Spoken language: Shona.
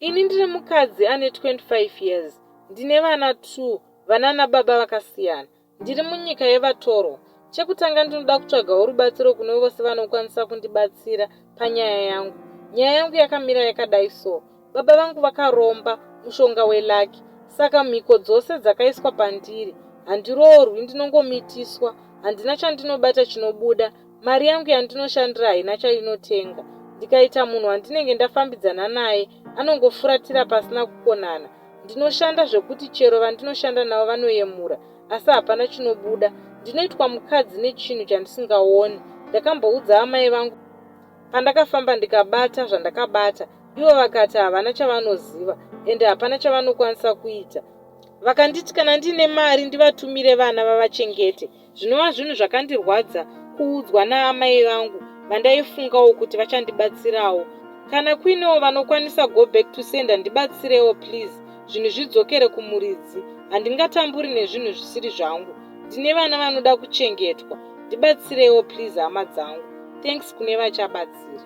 Ini ndiri mukadzi ane 25 years. Ndine vana 2 vana nababa vakasiyana. Ndiri munyika yevatorwa. Chekutanga ndinoda kutsvagawo rubatsiro kune vose vanokwanisa kundibatsira panyaya yangu. Nyaya yangu yakamira yakadai so. Baba vangu vakaromba mushonga welaki. Saka mhiko dzose dzakaiswa pandiri. Handiroorwi, ndinongomitiswa. Handina chandinobata chinobuda. Mari yangu yandinoshandira haina chainotenga. Ndikaita munhu wandinenge ndafambidzana naye anongofuratira pasina kukonana. Ndinoshanda zvekuti chero vandinoshanda navo vanoyemura, asi hapana chinobuda. Ndinoitwa mukadzi nechinhu chandisingaoni. Ndakamboudza amai vangu pandakafamba ndikabata zvandakabata. Ivo vakati havana chavanoziva ende hapana chavanokwanisa kuita. Vakanditi kana ndine mari ndivatumire vana vavachengete. Zvinova zvinhu zvakandirwadza kuudzwa naamai vangu vandaifungawo kuti vachandibatsirawo. Kana kuinewo vanokwanisa go back to sender ndibatsirewo please. Zvinhu zvidzokere kumuridzi. Handingatamburi nezvinhu zvisiri zvangu. Ndine vana vanoda kuchengetwa. Ndibatsirewo please hama dzangu. Thanks kune vachabatsira.